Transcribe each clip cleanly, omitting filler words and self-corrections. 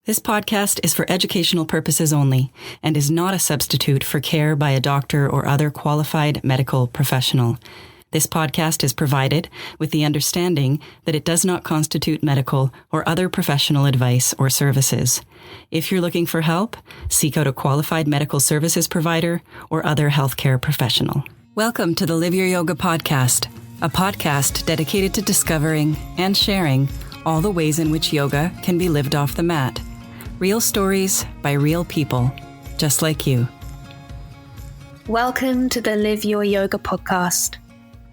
This podcast is for educational purposes only and is not a substitute for care by a doctor or other qualified medical professional. This podcast is provided with the understanding that it does not constitute medical or other professional advice or services. If you're looking for help, seek out a qualified medical services provider or other healthcare professional. Welcome to the Live Your Yoga podcast, a podcast dedicated to discovering and sharing all the ways in which yoga can be lived off the mat. Real stories by real people, just like you. Welcome to the Live Your Yoga podcast.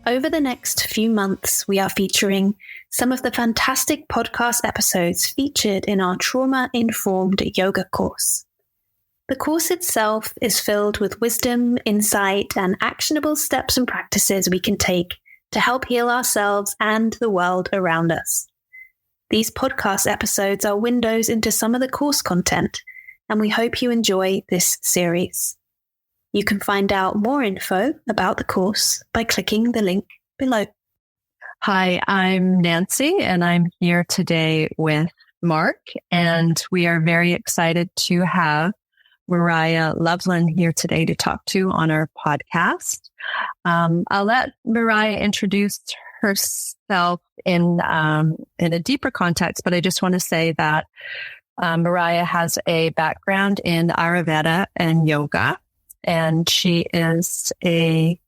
Over the next few months, we are featuring some of the fantastic podcast episodes featured in our trauma-informed yoga course. The course itself is filled with wisdom, insight, and actionable steps and practices we can take to help heal ourselves and the world around us. These podcast episodes are windows into some of the course content, and we hope you enjoy this series. You can find out more info about the course by clicking the link below. Hi, I'm Nancy, and I'm here today with Mark, and we are very excited to have Miria Lovlin here today to talk to on our podcast. I'll let Miria introduce herself in a deeper context, but I just want to say that Miria has a background in Ayurveda and yoga, and she is a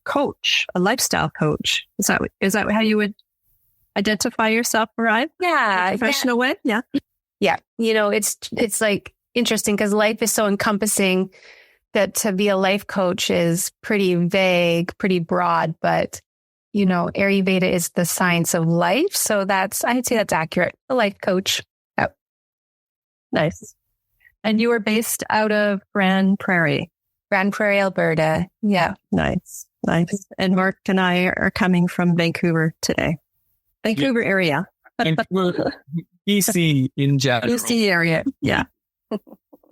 coach, a lifestyle coach. Is that how you would identify yourself, Miria? Yeah, in a professional way. Yeah. You know, it's like interesting because life is so encompassing that to be a life coach is pretty vague, pretty broad, but you know, Ayurveda is the science of life. So I'd say that's accurate. A life coach. Oh. Nice. And you were based out of Grand Prairie, Alberta. Yeah. Nice. And Mark and I are coming from Vancouver today. Vancouver area. Vancouver, BC in general. BC area. Yeah.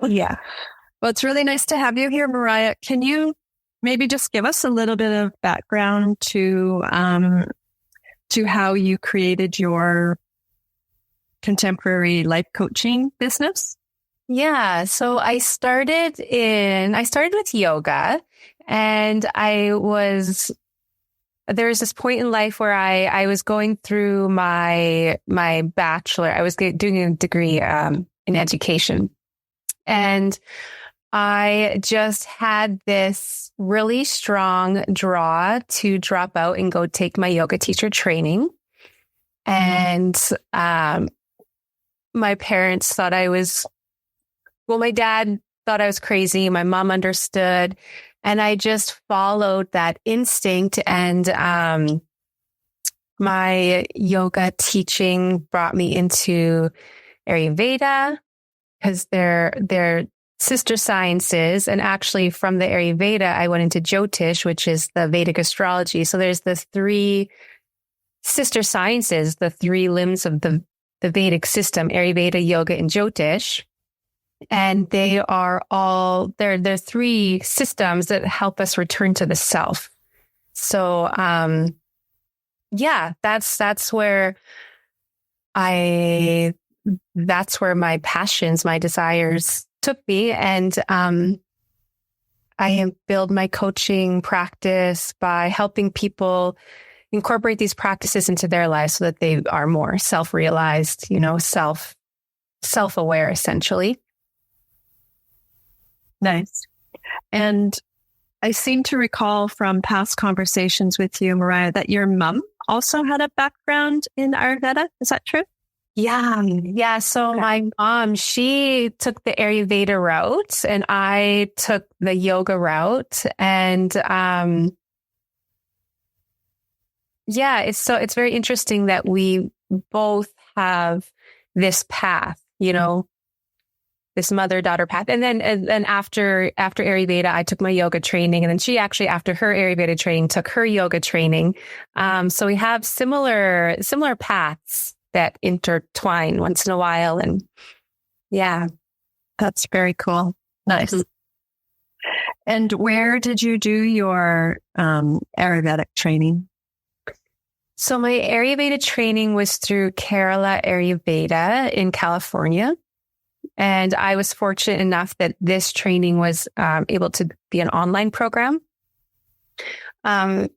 Yeah. Well, it's really nice to have you here, Miria. Can you maybe just give us a little bit of background to how you created your contemporary life coaching business? Yeah. So I started with yoga, and there was this point in life where I was going through my bachelor. I was doing a degree in education, and I just had this really strong draw to drop out and go take my yoga teacher training. And my parents thought my dad thought I was crazy. My mom understood. And I just followed that instinct. And my yoga teaching brought me into Ayurveda because they're sister sciences. And actually from the Ayurveda, I went into Jyotish, which is the Vedic astrology. So there's the three sister sciences, the three limbs of the Vedic system, Ayurveda, Yoga, and Jyotish. And they're three systems that help us return to the self. So, that's where my passions, my desires took me. And I have built my coaching practice by helping people incorporate these practices into their lives so that they are more self-realized, self-aware, essentially. Nice. And I seem to recall from past conversations with you, Miria, that your mom also had a background in Ayurveda. Is that true? Yeah. So my mom, she took the Ayurveda route and I took the yoga route. And it's very interesting that we both have this path, this mother-daughter path. And then after Ayurveda, I took my yoga training. And then she actually, after her Ayurveda training, took her yoga training. So we have similar paths that intertwine once in a while. And yeah. That's very cool. Nice. Mm-hmm. And where did you do your Ayurvedic training? So my Ayurveda training was through Kerala Ayurveda in California. And I was fortunate enough that this training was able to be an online program.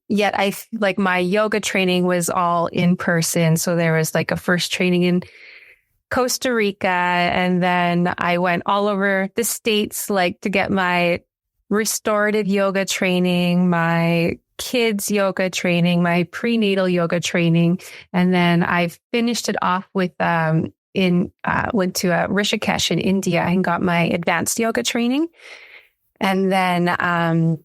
Yet like my yoga training was all in person. So there was like a first training in Costa Rica. And then I went all over the States, like to get my restorative yoga training, my kids yoga training, my prenatal yoga training. And then I finished it off with, went to Rishikesh in India and got my advanced yoga training. And then,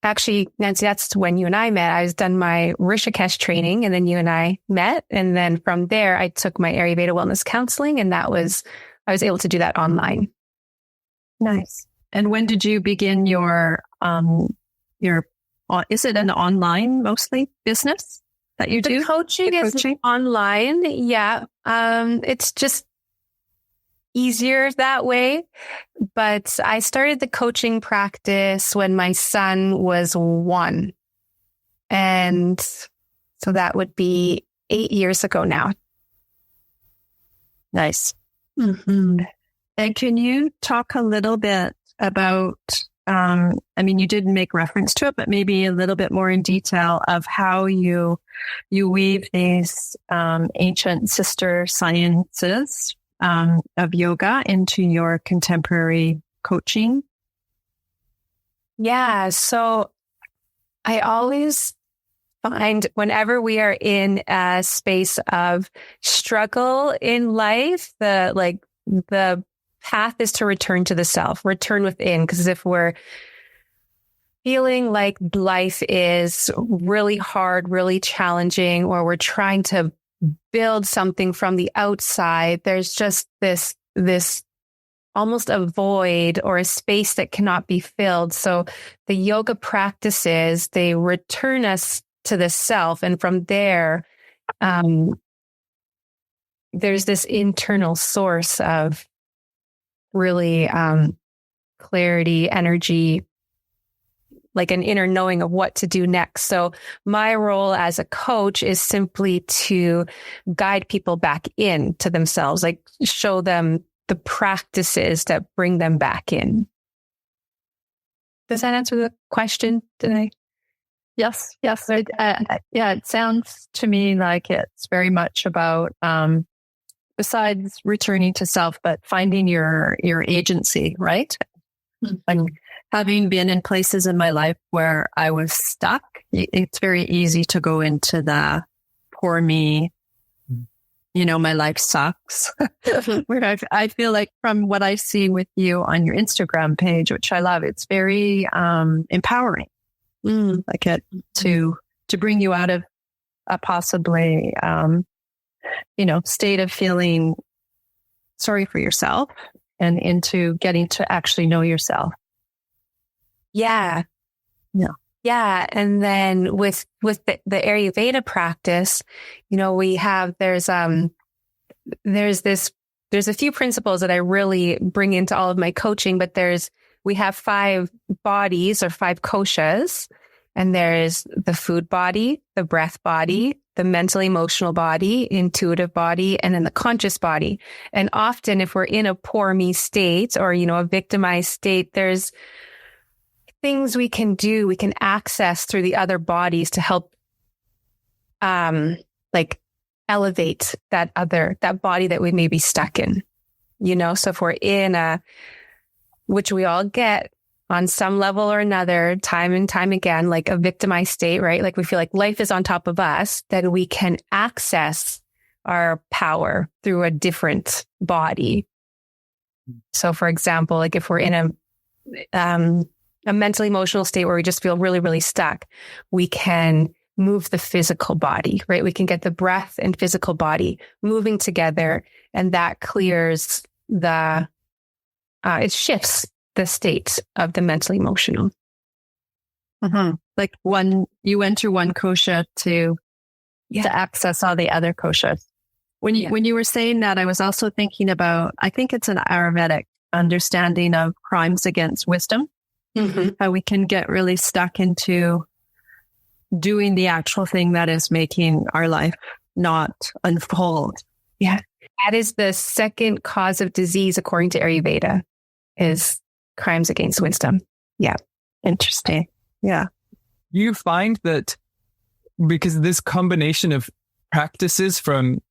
actually, Nancy, that's when you and I met. I was done my Rishikesh training and then you and I met. And then from there, I took my Ayurveda wellness counseling and I was able to do that online. Nice. And when did you begin your, is it an online mostly business that you do? The coaching is online. Yeah. It's just easier that way. But I started the coaching practice when my son was 1. And so that would be 8 years ago now. Nice. Mm-hmm. And can you talk a little bit about, you did make reference to it, but maybe a little bit more in detail of how you weave these ancient sister sciences of yoga into your contemporary coaching? Yeah. So I always find whenever we are in a space of struggle in life, the path is to return to the self, return within. Because if we're feeling like life is really hard, really challenging, or we're trying to build something from the outside, there's just this almost a void or a space that cannot be filled. So the yoga practices, they return us to the self. And from there, there's this internal source of really clarity, energy, like an inner knowing of what to do next. So my role as a coach is simply to guide people back in to themselves, like show them the practices that bring them back in. Does that answer the question today? Yes. It sounds to me like it's very much about, besides returning to self, but finding your agency, right? Mm-hmm. Like having been in places in my life where I was stuck, it's very easy to go into the poor me, my life sucks. Where I feel like from what I see with you on your Instagram page, which I love, it's very empowering. Like it to bring you out of a possibly, state of feeling sorry for yourself and into getting to actually know yourself. Yeah. And then with the Ayurveda practice, there's a few principles that I really bring into all of my coaching, but we have 5 bodies or 5 koshas, and there's the food body, the breath body, the mental emotional body, intuitive body, and then the conscious body. And often if we're in a poor me state or, a victimized state, there's things we can do, we can access through the other bodies to help, elevate that body that we may be stuck in, So if we're in which we all get on some level or another, time and time again, like a victimized state, right? Like we feel like life is on top of us, then we can access our power through a different body. So for example, like if we're in a mental emotional state where we just feel really, really stuck, we can move the physical body, right? We can get the breath and physical body moving together, and that clears it shifts the state of the mental emotional. Mm-hmm. Like you enter one kosha to access all the other koshas. When you were saying that, I was also thinking about, I think it's an Ayurvedic understanding of crimes against wisdom. Mm-hmm. How we can get really stuck into doing the actual thing that is making our life not unfold. Yeah. That is the second cause of disease, according to Ayurveda, is crimes against wisdom. Yeah. Interesting. Yeah. You find that because this combination of practices from,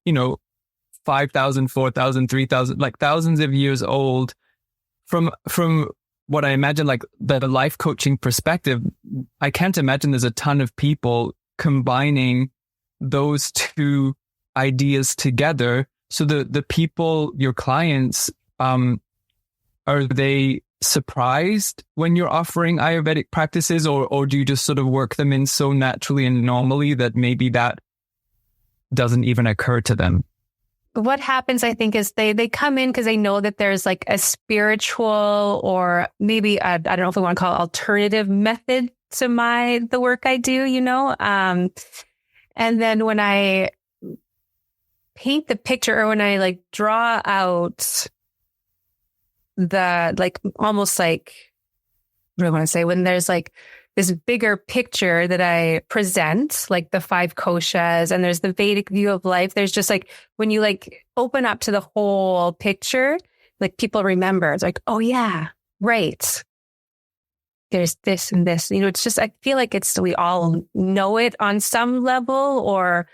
5,000, 4,000, 3,000, like thousands of years old, from what I imagine, like the life coaching perspective, I can't imagine there's a ton of people combining those two ideas together. So the people, your clients, are they surprised when you're offering Ayurvedic practices, or do you just sort of work them in so naturally and normally that maybe that doesn't even occur to them? What happens, I think, is they come in because they know that there's like a spiritual, or maybe I don't know if we want to call it alternative method to the work I do, and then when I paint the picture, or when I like draw out the like almost like, what do I want to say, when there's like this bigger picture that I present, like the 5 koshas, and there's the Vedic view of life. There's just like, when you like open up to the whole picture, like people remember, it's like, oh yeah, right. There's this and this, it's just, I feel like we all know it on some level, or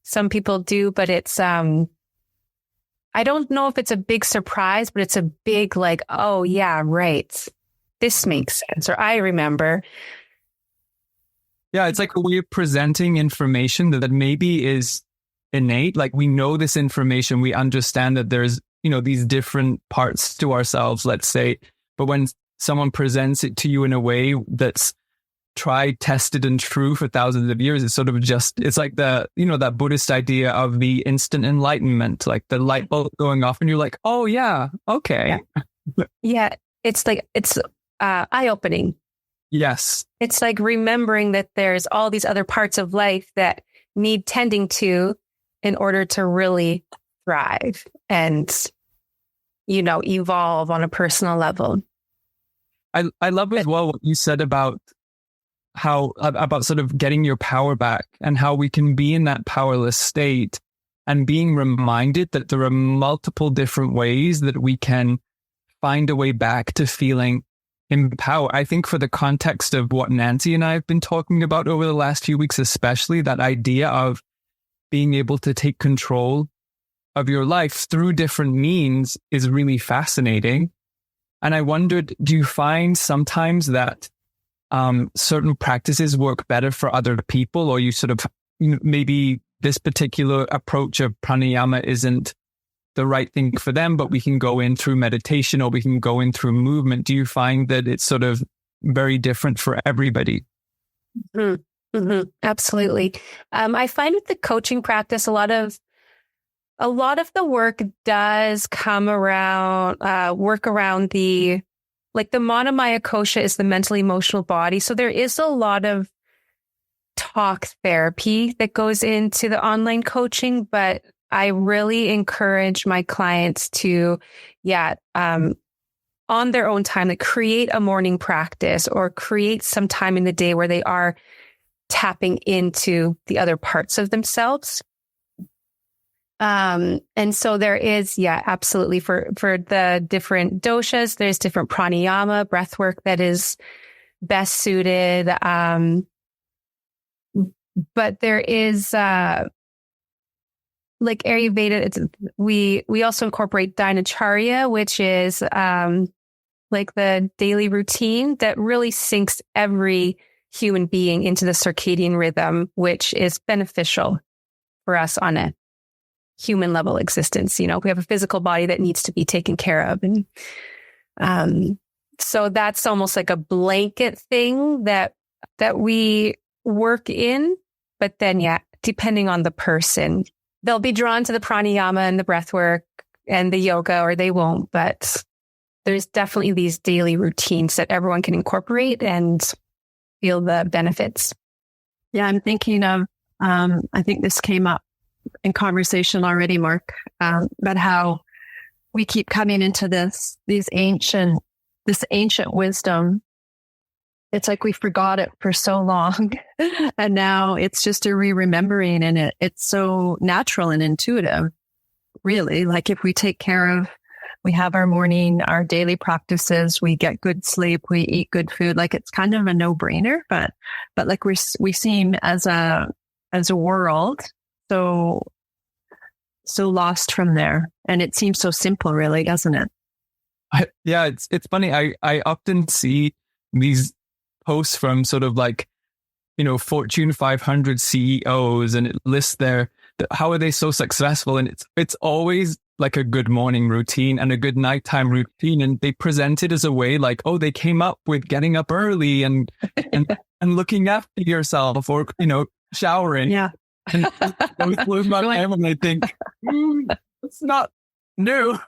some people do, but it's, I don't know if it's a big surprise, but it's a big like, oh yeah, right. This makes sense. Or I remember. Yeah, it's like a way of presenting information that maybe is innate. Like we know this information, we understand that there's, these different parts to ourselves, let's say. But when someone presents it to you in a way that's tried, tested, and true for thousands of years, it's sort of just, it's like the, that Buddhist idea of the instant enlightenment, like the light bulb going off and you're like, oh yeah, okay. Yeah, it's like, it's eye-opening. Yes. It's like remembering that there's all these other parts of life that need tending to in order to really thrive and, evolve on a personal level. I love as well what you said about about sort of getting your power back, and how we can be in that powerless state and being reminded that there are multiple different ways that we can find a way back to feeling empowered. I think for the context of what Nancy and I have been talking about over the last few weeks, especially that idea of being able to take control of your life through different means is really fascinating. And I wondered, do you find sometimes that certain practices work better for other people, or you sort of, maybe this particular approach of pranayama isn't the right thing for them, but we can go in through meditation, or we can go in through movement? Do you find that it's sort of very different for everybody? Mm-hmm. Mm-hmm. Absolutely. I find with the coaching practice, a lot of the work does come around, work around the Manamaya kosha is the mental emotional body. So there is a lot of talk therapy that goes into the online coaching, but I really encourage my clients to, on their own time, create a morning practice or create some time in the day where they are tapping into the other parts of themselves. And so there is, absolutely for the different doshas, there's different pranayama, breath work that is best suited. But there is, like Ayurveda, we also incorporate dinacharya, which is, like the daily routine that really syncs every human being into the circadian rhythm, which is beneficial for us on a human level existence. We have a physical body that needs to be taken care of. And so that's almost like a blanket thing that we work in. But then, depending on the person, they'll be drawn to the pranayama and the breath work and the yoga, or they won't. But there's definitely these daily routines that everyone can incorporate and feel the benefits. Yeah, I'm thinking of, I think this came up in conversation already, Mark, but how we keep coming into this ancient wisdom. It's like we forgot it for so long, and now it's just a re-remembering, and it's so natural and intuitive. really. Like if we take care of, we have our morning, our daily practices, we get good sleep, we eat good food. Like it's kind of a no-brainer, but like we seem as a world so lost from there, and it seems so simple, really, doesn't it? It's funny. I often see these posts from sort of like, Fortune 500 CEOs, and it lists how are they so successful, and it's always like a good morning routine and a good nighttime routine, and they present it as a way like, oh, they came up with getting up early and looking after yourself, or showering. Yeah. And I close my eyes and I think it's not new.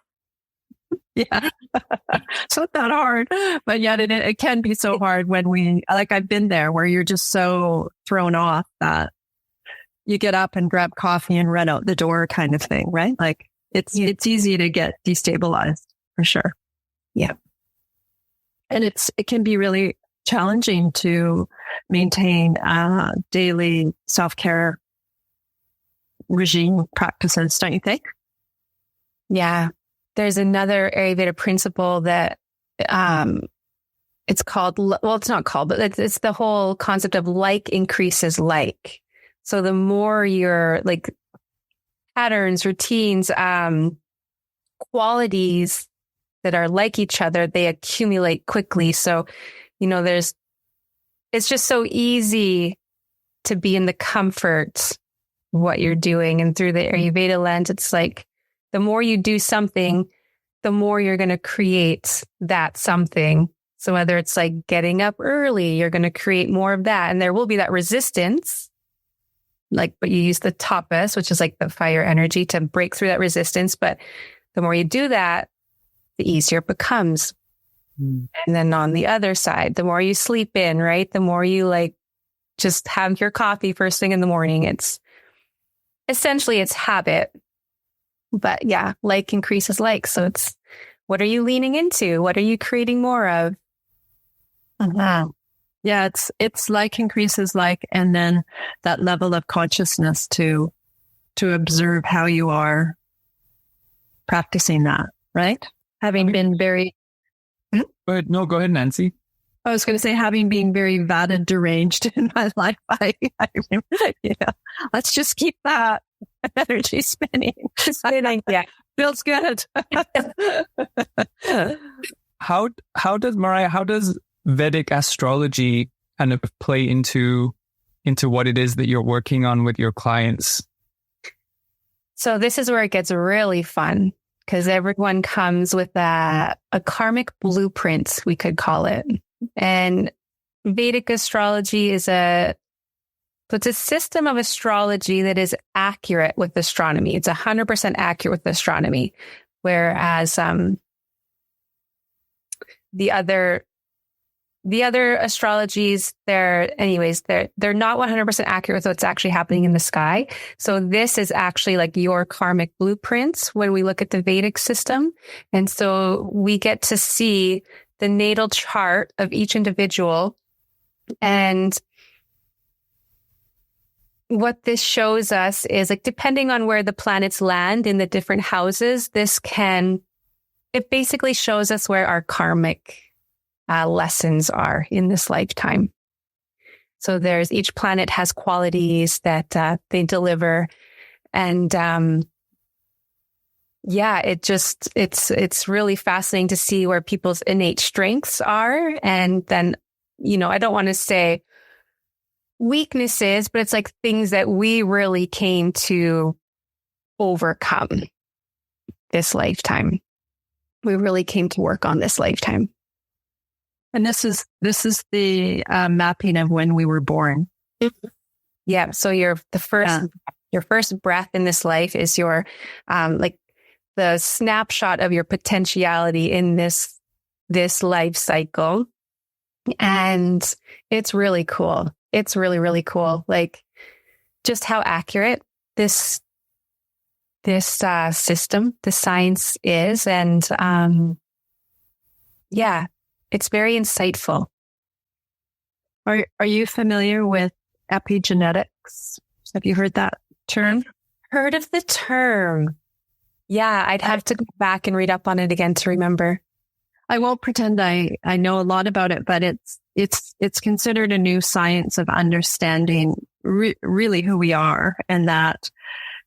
Yeah. It's not that hard, but yet it can be so hard when I've been there where you're just so thrown off that you get up and grab coffee and run out the door kind of thing, right? Like it's easy to get destabilized for sure. Yeah. And it can be really challenging to maintain daily self-care regime practices, don't you think? Yeah. There's another Ayurveda principle that it's called, well, it's not called, but it's the whole concept of like increases like. So the more your like patterns, routines, qualities that are like each other, they accumulate quickly. So, it's just so easy to be in the comfort of what you're doing. And through the Ayurveda lens, it's like the more you do something, the more you're going to create that something. So whether it's like getting up early, you're going to create more of that. And there will be that resistance, but you use the tapas, which is like the fire energy, to break through that resistance. But the more you do that, the easier it becomes. And then on the other side, the more you sleep in, right? The more you just have your coffee first thing in the morning. It's essentially it's habit. But yeah, like increases like. So it's, what are you leaning into? What are you creating more of? Uh-huh. Yeah, it's like increases like, and then that level of consciousness to observe how you are practicing that, right? Having been very... No, go ahead, Nancy. I was going to say, having been very Vata deranged in my life, let's just keep that energy spinning. Yeah. Feels good. How does Vedic astrology kind of play into what it is that you're working on with your clients? So this is where it gets really fun, because everyone comes with a karmic blueprint, we could call it. And Vedic astrology is it's a system of astrology that is accurate with astronomy. It's 100% accurate with astronomy. Whereas the other astrologies, they're not 100% accurate with what's actually happening in the sky. So this is actually like your karmic blueprints when we look at the Vedic system. And so we get to see the natal chart of each individual. And what this shows us is, like, depending on where the planets land in the different houses, it basically shows us where our karmic lessons are in this lifetime. So each planet has qualities that they deliver. And it's really fascinating to see where people's innate strengths are. And then, I don't want to say weaknesses, but it's like things that we really came to overcome this lifetime. We really came to work on this lifetime. And this is the mapping of when we were born. Yeah. So your first breath in this life is your the snapshot of your potentiality in this life cycle. And it's really cool. It's really, really cool. Like, just how accurate this system, the science is. And it's very insightful. Are you familiar with epigenetics? Have you heard that term? Heard of the term. Yeah, I'd have to go back and read up on it again to remember. I won't pretend I know a lot about it, but it's considered a new science of understanding really who we are, and that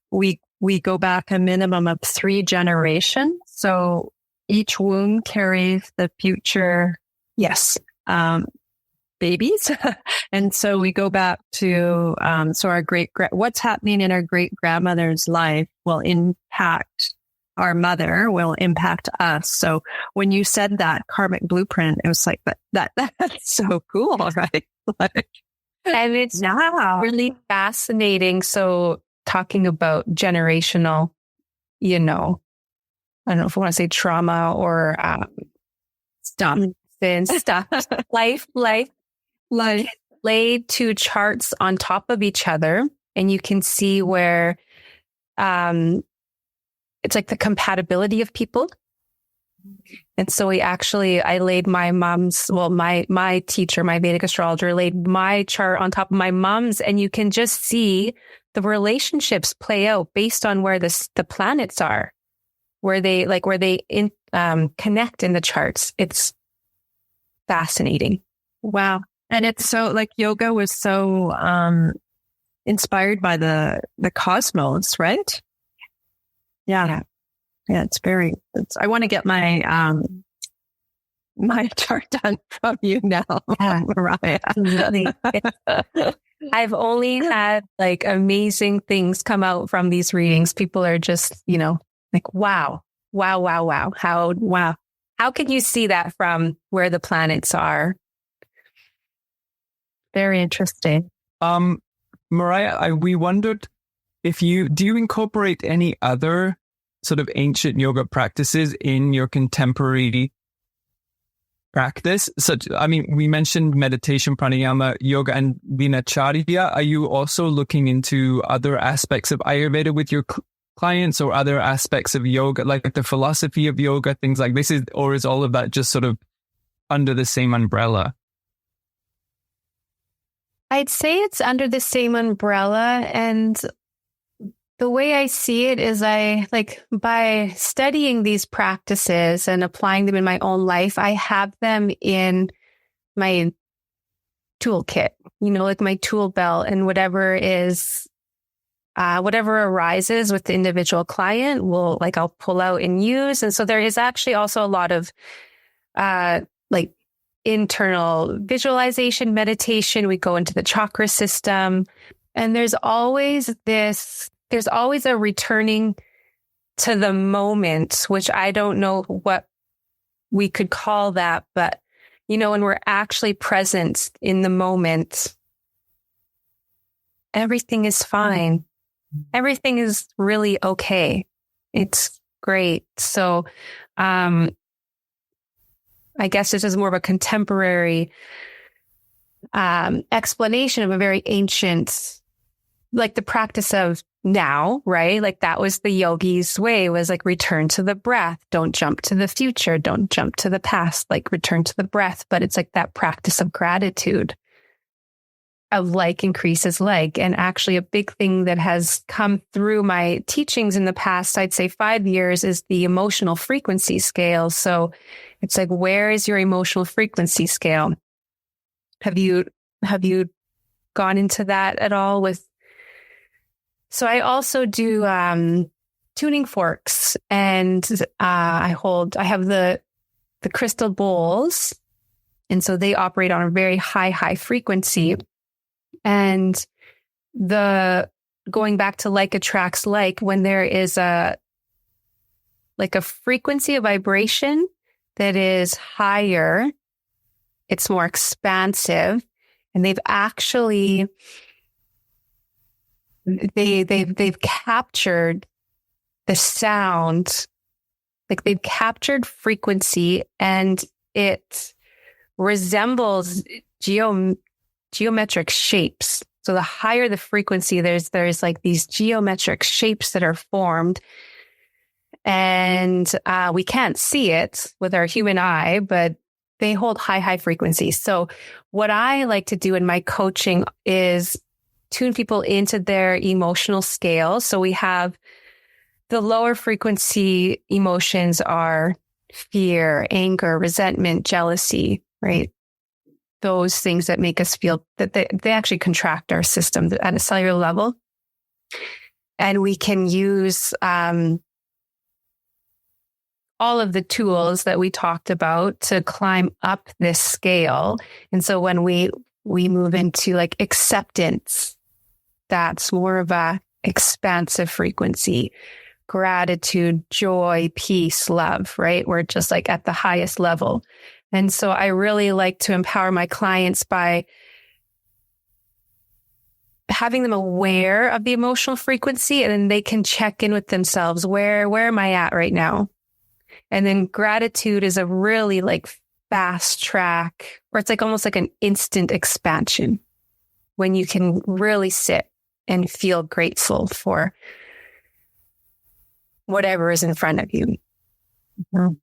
we go back a minimum of 3 generations. So each womb carries the future, babies. And so we go back to, so our what's happening in our great grandmother's life will impact our mother, will impact us. So when you said that karmic blueprint, it was like that's so cool, right? And it's really fascinating. So talking about generational, I don't know if I want to say trauma or stuff, life laid 2 charts on top of each other, and you can see where it's like the compatibility of people. And so I laid my mom's, my teacher, my Vedic astrologer laid my chart on top of my mom's, and you can just see the relationships play out based on where the planets are, where they connect in the charts. It's fascinating. Wow. And it's so yoga was so inspired by the cosmos, right? Yeah. Yeah, I want to get my my chart done from you now, Mariah. Absolutely. I've only had amazing things come out from these readings. People are just, wow. How can you see that from where the planets are? Very interesting. Mariah, we wondered if do you incorporate any other sort of ancient yoga practices in your contemporary practice? We mentioned meditation, pranayama, yoga, and vinacharya. Are you also looking into other aspects of Ayurveda with your clients, or other aspects of yoga, like the philosophy of yoga, things like this? Or is all of that just sort of under the same umbrella? I'd say it's under the same umbrella, and the way I see it is by studying these practices and applying them in my own life, I have them in my toolkit, my tool belt, and whatever arises with the individual client I'll pull out and use. And so there is actually also a lot of internal visualization, meditation. We go into the chakra system, and there's always a returning to the moment, which I don't know what we could call that, but when we're actually present in the moment, everything is fine. Everything is really okay. It's great. So, I guess this is more of a contemporary explanation of a very ancient, the practice of now, right? That was the yogi's way, was return to the breath. Don't jump to the future. Don't jump to the past, return to the breath. But it's that practice of gratitude, of increases like. And actually a big thing that has come through my teachings in the past, I'd say 5 years, is the emotional frequency scale. So it's where is your emotional frequency scale? Have you gone into that at all with? So I also do tuning forks, and I have the crystal bowls, and so they operate on a very high frequency. And going back to like attracts like, when there is a frequency of vibration that is higher, it's more expansive, and they've actually they've captured the sound, they've captured frequency, and it resembles geometric shapes. So the higher the frequency, there's these geometric shapes that are formed, and we can't see it with our human eye, but they hold high frequencies. So what I like to do in my coaching is tune people into their emotional scale. So we have the lower frequency emotions are fear, anger, resentment, jealousy, right? Those things that make us feel that they actually contract our system at a cellular level. And we can use all of the tools that we talked about to climb up this scale. And so when we move into like acceptance, that's more of a expansive frequency. Gratitude, joy, peace, love, right? We're just like at the highest level. And so I really like to empower my clients by having them aware of the emotional frequency, and then they can check in with themselves. Where am I at right now? And then gratitude is a really like fast track, or it's like almost like an instant expansion when you can really sit and feel grateful for whatever is in front of you. Mm-hmm.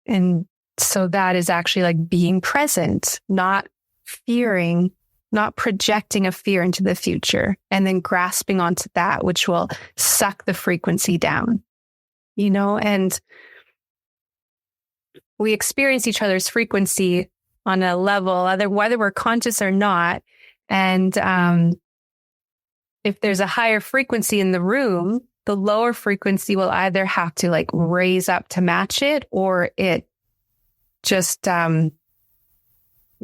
And so that is actually like being present, not fearing, not projecting a fear into the future, and then grasping onto that, which will suck the frequency down, and we experience each other's frequency on a level, whether we're conscious or not. And if there's a higher frequency in the room, the lower frequency will either have to like raise up to match it, or it just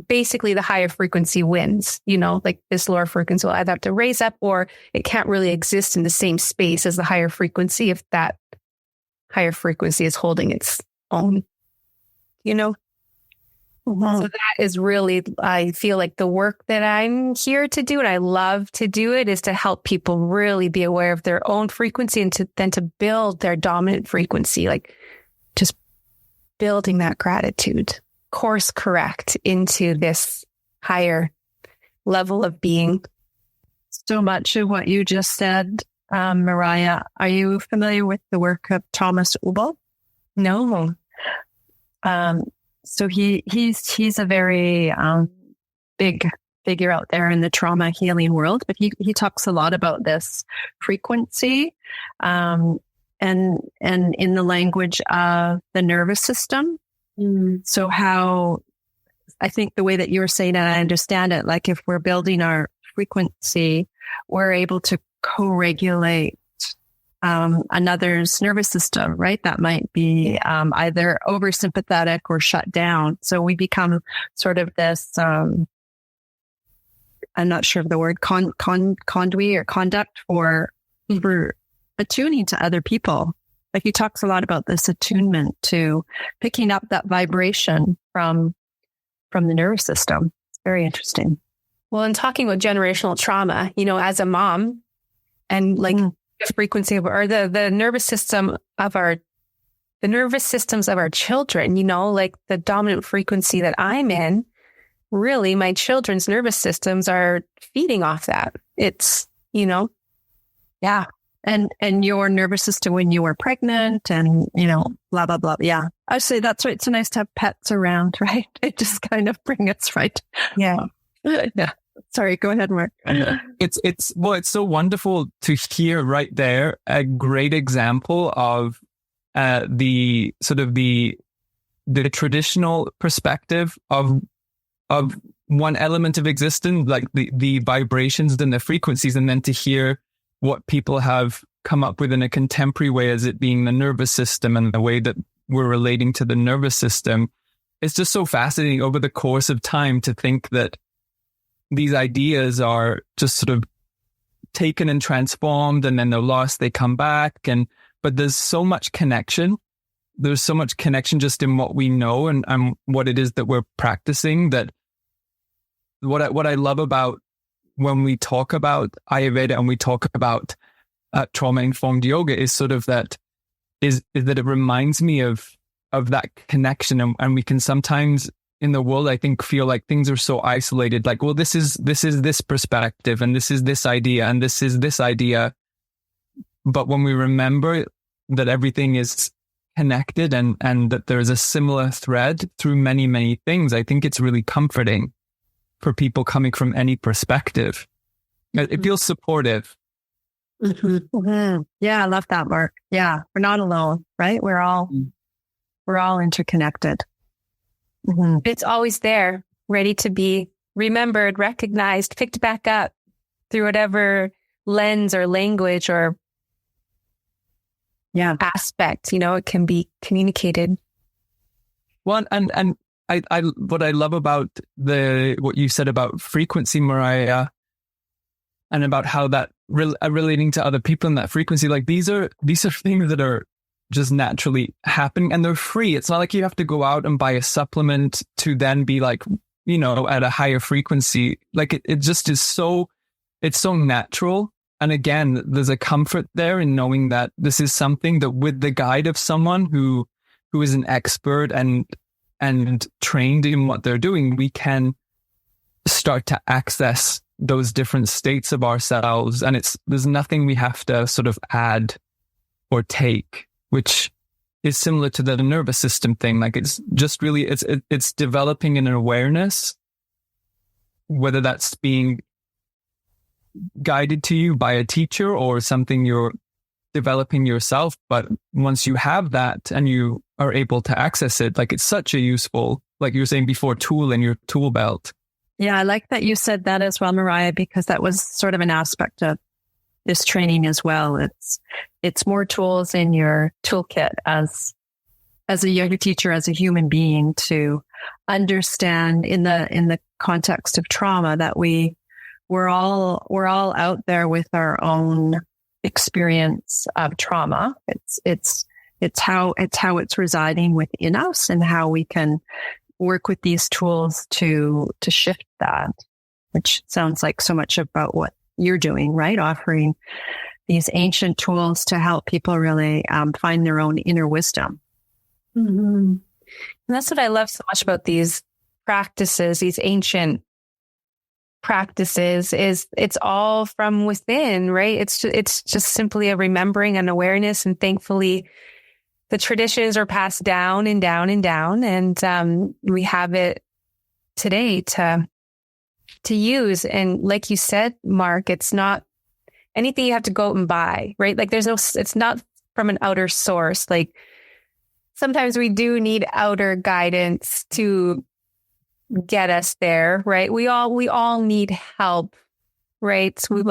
basically the higher frequency wins. Like this lower frequency will either have to raise up, or it can't really exist in the same space as the higher frequency if that higher frequency is holding its own, Mm-hmm. So that is really, I feel like the work that I'm here to do, and I love to do it, is to help people really be aware of their own frequency, and to build their dominant frequency, like just building that gratitude, course correct into this higher level of being. So much of what you just said, Miria, are you familiar with the work of Thomas Ubel? No. So he's a very big figure out there in the trauma healing world, but he talks a lot about this frequency, and in the language of the nervous system. So how, I think the way that you were saying it, I understand it, like if we're building our frequency, we're able to co-regulate another's nervous system, right? That might be either oversympathetic or shut down. So we become sort of this, I'm not sure of the word, conduit or conduct for attuning to other people. Like he talks a lot about this attunement to picking up that vibration from the nervous system. It's very interesting. Well, and talking about generational trauma, as a mom, and like the frequency of, or the nervous system of the nervous systems of our children, like the dominant frequency that I'm in, really my children's nervous systems are feeding off that. It's, yeah. And your nervous system when you were pregnant and, blah, blah, blah. Yeah. I'd say that's why it's nice to have pets around, right? It just kind of brings us right. Yeah. Yeah. Sorry, go ahead, Mark. It's so wonderful to hear right there a great example of the sort of the traditional perspective of one element of existence, like the vibrations and the frequencies, and then to hear what people have come up with in a contemporary way as it being the nervous system and the way that we're relating to the nervous system. It's just so fascinating over the course of time to think that these ideas are just sort of taken and transformed, and then they're lost, they come back. But there's so much connection. There's so much connection just in what we know and what it is that we're practicing, that what I love about when we talk about Ayurveda and we talk about trauma-informed yoga is sort of that that it reminds me of that connection. And we can sometimes in the world, I think, feel like things are so isolated, like, well, this is this perspective, and this is this idea, and this is this idea. But when we remember that everything is connected and that there is a similar thread through many, many things, I think it's really comforting for people coming from any perspective. It feels supportive. Mm-hmm. Mm-hmm. Yeah, I love that, Mark. Yeah, we're not alone, right? We're all interconnected. Mm-hmm. It's always there, ready to be remembered, recognized, picked back up through whatever lens or language or aspect, it can be communicated. Well, and I what I love about what you said about frequency, Miria, and about how that relating to other people in that frequency, like these are things that are just naturally happening, and they're free. It's not like you have to go out and buy a supplement to then be like, at a higher frequency. Like it just is it's so natural. And again, there's a comfort there in knowing that this is something that with the guide of someone who is an expert and trained in what they're doing, we can start to access those different states of ourselves. And there's nothing we have to sort of add or take, which is similar to the nervous system thing. Like it's just really, it's developing an awareness, whether that's being guided to you by a teacher or something you're developing yourself. But once you have that and you are able to access it, like it's such a useful, like you were saying before, tool in your tool belt. Yeah, I like that you said that as well, Miria, because that was sort of an aspect of this training as well. It's more tools in your toolkit as a yoga teacher, as a human being, to understand in the context of trauma that we're all out there with our own experience of trauma. It's how it's residing within us, and how we can work with these tools to shift that, which sounds like so much about what you're doing, right? Offering these ancient tools to help people really find their own inner wisdom. Mm-hmm. And that's what I love so much about these practices, these ancient practices, is it's all from within, right? It's just simply a remembering and awareness, and thankfully the traditions are passed down and down and down, and we have it today to use. And like you said, Mark, it's not anything you have to go out and buy, right? Like it's not from an outer source. Like sometimes we do need outer guidance to get us there, right? We all need help, right? So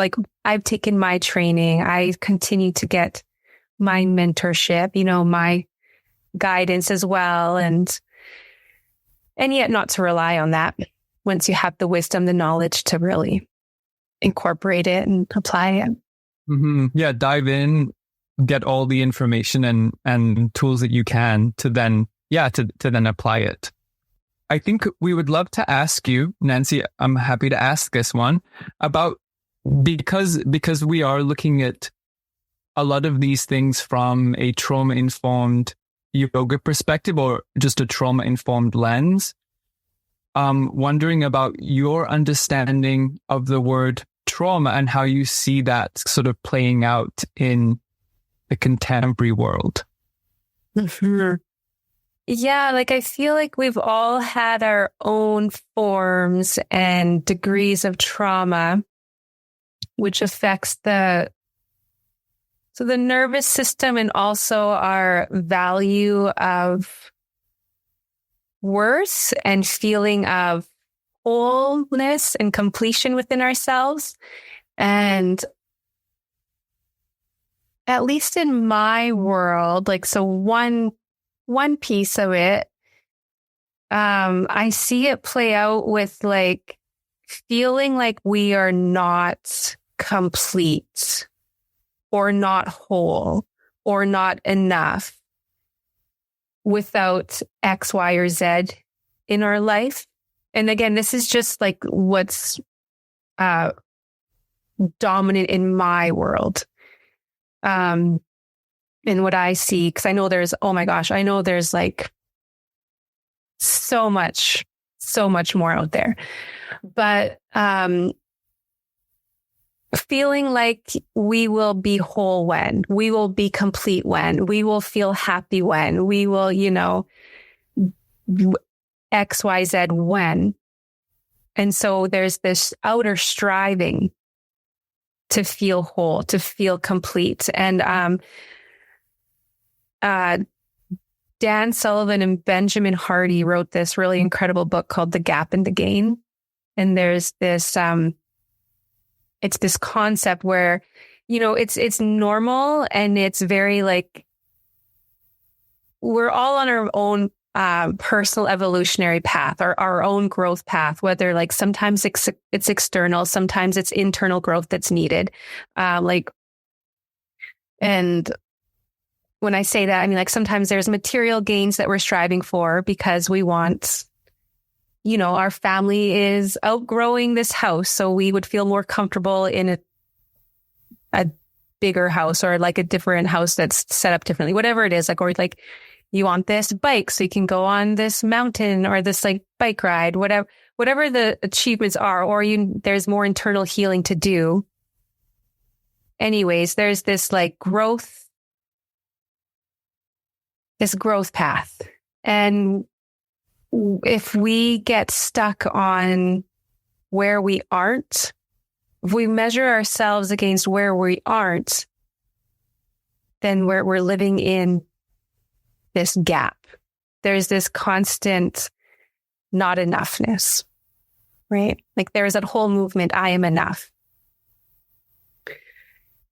I've taken my training. I continue to get my mentorship, my guidance as well. And yet not to rely on that once you have the wisdom, the knowledge to really incorporate it and apply it. Mm-hmm. Yeah. Dive in, get all the information and tools that you can to then apply it. I think we would love to ask you, Nancy, I'm happy to ask this one about, because we are looking at a lot of these things from a trauma-informed yoga perspective, or just a trauma-informed lens. Wondering about your understanding of the word trauma and how you see that sort of playing out in the contemporary world. Mm-hmm. Yeah, I feel like we've all had our own forms and degrees of trauma, which affects the nervous system, and also our value of worth and feeling of wholeness and completion within ourselves. And at least in my world, one piece of it, I see it play out with feeling like we are not complete, or not whole, or not enough without X, Y, or Z in our life. And again, this is just what's dominant in my world. And what I see, because I know there's so much more out there. But feeling like we will be whole when, we will be complete when, we will feel happy when, we will, X, Y, Z when. And so there's this outer striving to feel whole, to feel complete. And Dan Sullivan and Benjamin Hardy wrote this really incredible book called The Gap and the Gain. And there's this, it's this concept where, it's normal, and it's very like, we're all on our own personal evolutionary path, or our own growth path, whether like sometimes it's external, sometimes it's internal growth that's needed. And when I say that, I mean, like sometimes there's material gains that we're striving for because we want, our family is outgrowing this house. So we would feel more comfortable in a bigger house, or like a different house that's set up differently, whatever it is. Like, or like you want this bike so you can go on this mountain or this like bike ride, whatever the achievements are, or there's more internal healing to do. Anyways, there's this like growth path. And if we get stuck on where we aren't, if we measure ourselves against where we aren't, then we're living in this gap. There's this constant not enoughness, right? Like there's that whole movement, I am enough.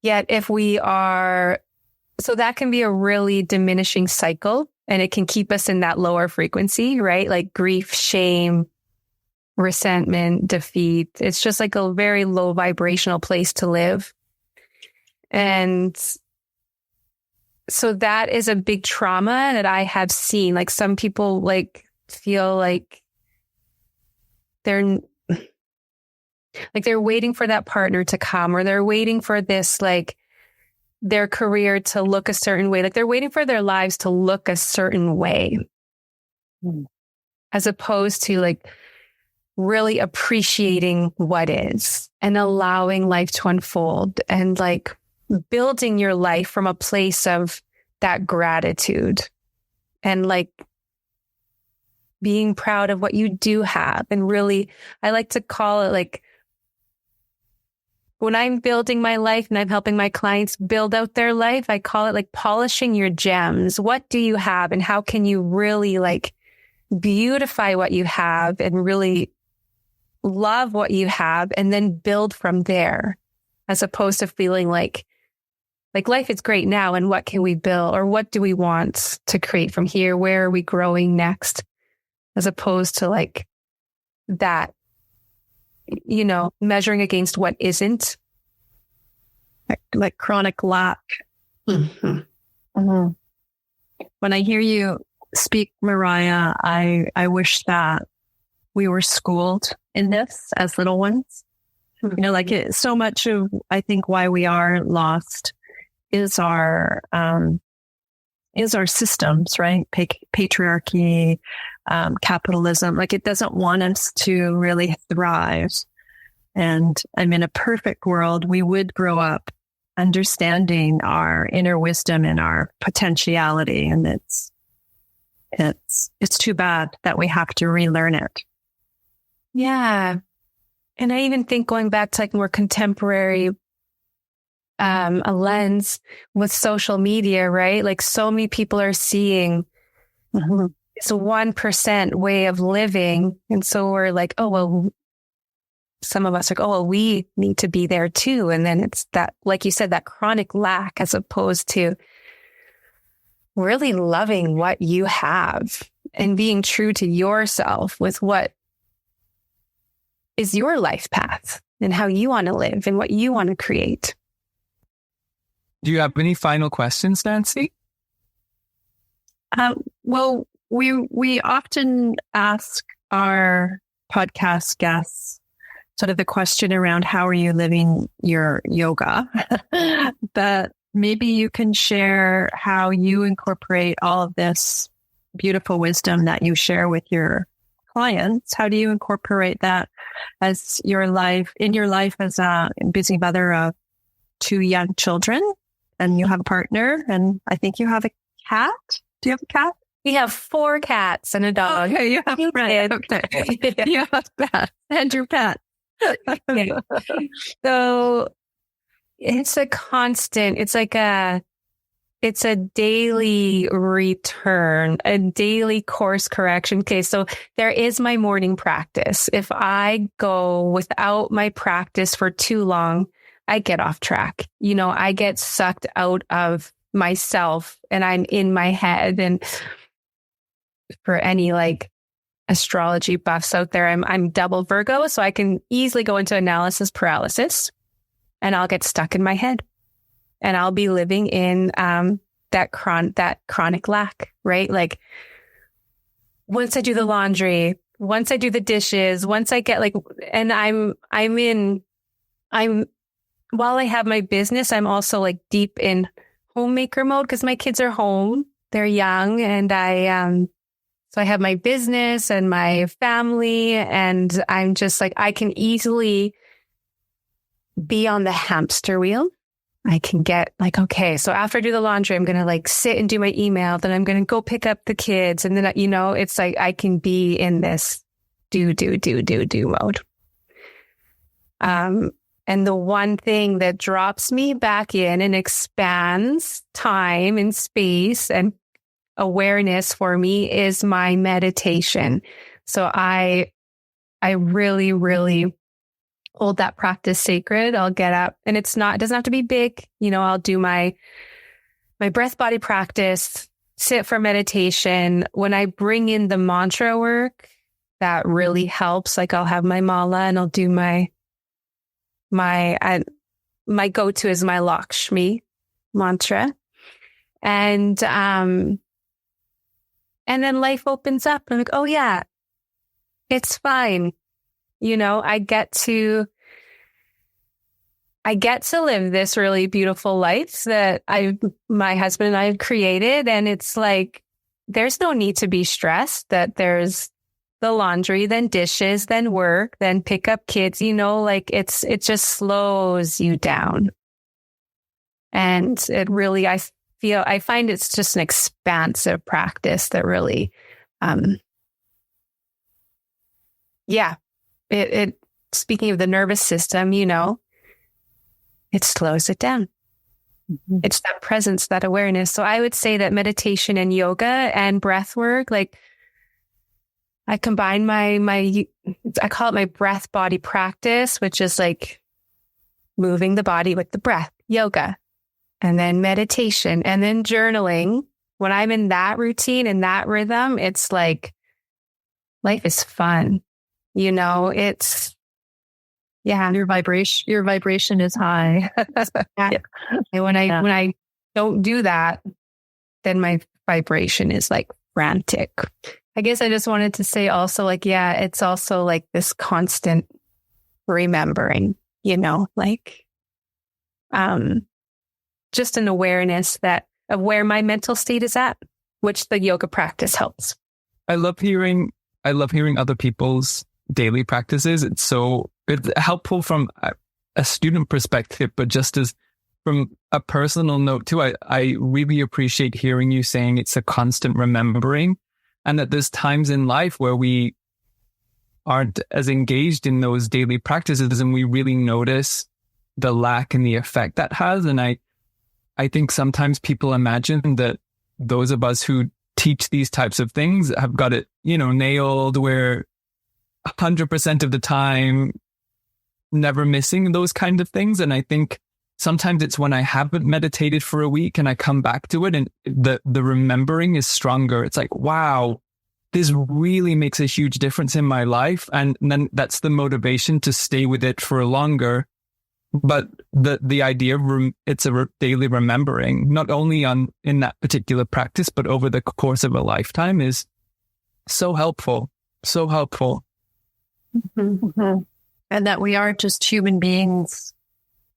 Yet if we are, so that can be a really diminishing cycle, and it can keep us in that lower frequency, right? Like grief, shame, resentment, defeat. It's just like a very low vibrational place to live. And so that is a big trauma that I have seen. Like some people like feel like they're waiting for that partner to come, or they're waiting for this, like their career to look a certain way. Like they're waiting for their lives to look a certain way, as opposed to like really appreciating what is and allowing life to unfold, and like building your life from a place of that gratitude, and like being proud of what you do have. And really, I like to call it like, when I'm building my life and I'm helping my clients build out their life, I call it like polishing your gems. What do you have, and how can you really like beautify what you have and really love what you have, and then build from there, as opposed to feeling like life is great now, and what can we build, or what do we want to create from here? Where are we growing next? As opposed to like that, measuring against what isn't. Like chronic lack. Mm-hmm. Mm-hmm. When I hear you speak, Miria, I wish that we were schooled in this as little ones. Mm-hmm. So much of, I think, why we are lost is our systems, right? Patriarchy, capitalism. Like it doesn't want us to really thrive. And in a perfect world, we would grow up understanding our inner wisdom and our potentiality. And it's too bad that we have to relearn it. Yeah. And I even think going back to like more contemporary, a lens with social media, right? Like so many people are seeing this 1% way of living. And so we're like, oh, well, some of us are like, oh, well, we need to be there too. And then it's that, like you said, that chronic lack, as opposed to really loving what you have and being true to yourself with what is your life path and how you want to live and what you want to create. Do you have any final questions, Nancy? Well, we often ask our podcast guests sort of the question around how are you living your yoga, but maybe you can share how you incorporate all of this beautiful wisdom that you share with your clients. How do you incorporate that as in your life as a busy mother of 2 young children, and you have a partner, and I think you have a cat. Do you have a cat? We have 4 cats and a dog. Okay, you have right. Okay, you have a pet and your pet. Yeah. So it's a constant, it's a daily return, a daily course correction. Okay. So there is my morning practice. If I go without my practice for too long, I get off track. I get sucked out of myself and I'm in my head. And for any like astrology buffs out there, I'm double Virgo. So I can easily go into analysis paralysis and I'll get stuck in my head. And I'll be living in that chronic lack, right? Like once I do the laundry, once I do the dishes, once I get like, and while I have my business, I'm also like deep in homemaker mode because my kids are home, they're young, and so I have my business and my family, and I'm just like, I can easily be on the hamster wheel. I can get like, okay, so after I do the laundry, I'm going to like sit and do my email. Then I'm going to go pick up the kids. And then, it's like, I can be in this do mode. And the one thing that drops me back in and expands time and space and awareness for me is my meditation. So I really, really hold that practice sacred. I'll get up, and it doesn't have to be big. I'll do my breath body practice, sit for meditation. When I bring in the mantra work, that really helps. Like I'll have my mala and I'll do my go-to is my Lakshmi mantra. And then life opens up. I'm like, oh yeah, it's fine. I get to live this really beautiful life that my husband and I have created. And it's like, there's no need to be stressed that there's the laundry, then dishes, then work, then pick up kids, like it just slows you down. And it really, I find it's just an expansive practice that really, it speaking of the nervous system, it slows it down. Mm-hmm. It's that presence, that awareness. So I would say that meditation and yoga and breath work, like I combine I call it my breath body practice, which is like moving the body with the breath, yoga, and then meditation, and then journaling. When I'm in that routine and that rhythm, it's like life is fun. It's, yeah. Your vibration is high. Yeah. And when I don't do that, then my vibration is like frantic. I guess I just wanted to say also like, yeah, it's also like this constant remembering, like, just an awareness of where my mental state is at, which the yoga practice helps. I love hearing other people's daily practices. It's helpful from a student perspective, but just as from a personal note too, I really appreciate hearing you saying it's a constant remembering, and that there's times in life where we aren't as engaged in those daily practices and we really notice the lack and the effect that has. And I think sometimes people imagine that those of us who teach these types of things have got it, nailed, where 100% of the time, never missing those kind of things. And I think sometimes it's when I haven't meditated for a week and I come back to it and the remembering is stronger. It's like, wow, this really makes a huge difference in my life. And then that's the motivation to stay with it for longer. But the idea of it's a daily remembering, not only in that particular practice, but over the course of a lifetime is so helpful. So helpful. Mm-hmm. And that we are just human beings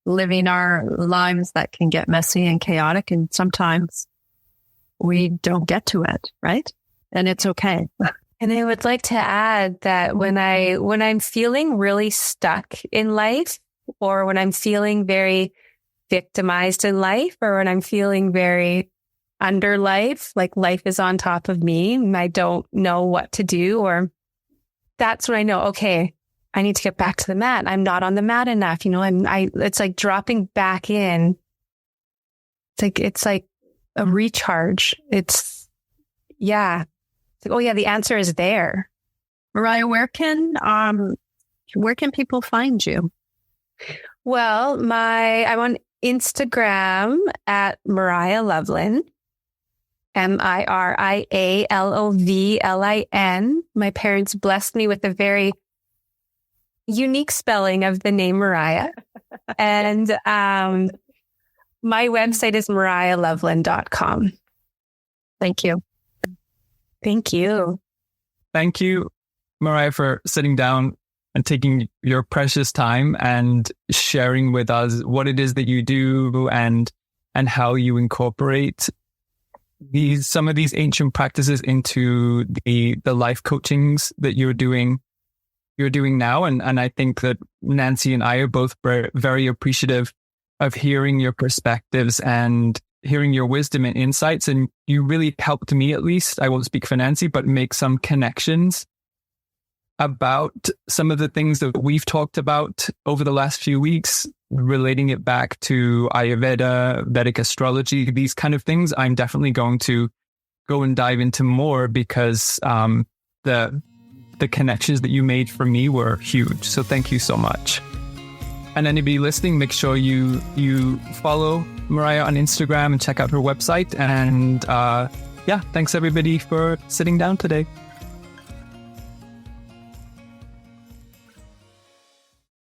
living our lives that can get messy and chaotic. And sometimes we don't get to it, right? And it's okay. And I would like to add that when I'm feeling really stuck in life, or when I'm feeling very victimized in life, or when I'm feeling very under life, like life is on top of me and I don't know what to do, or that's when I know, okay, I need to get back to the mat. I'm not on the mat enough. It's like dropping back in. It's like a recharge. It's like, oh yeah, the answer is there. Miria, where can people find you? Well, I'm on Instagram at Miria Lovlin, MIRIALOVLIN. My parents blessed me with a very unique spelling of the name Miria. And my website is mirialovlin.com. Thank you. Thank you. Thank you, Miria, for sitting down and taking your precious time and sharing with us what it is that you do and how you incorporate some of these ancient practices into the life coachings that you're doing now. And I think that Nancy and I are both very appreciative of hearing your perspectives and hearing your wisdom and insights. And you really helped me, at least, I won't speak for Nancy, but make some connections about some of the things that we've talked about over the last few weeks, relating it back to Ayurveda, Vedic astrology, these kind of things. I'm definitely going to go and dive into more because the connections that you made for me were huge. So thank you so much. And anybody listening, make sure you follow Miria on Instagram and check out her website. And thanks everybody for sitting down today.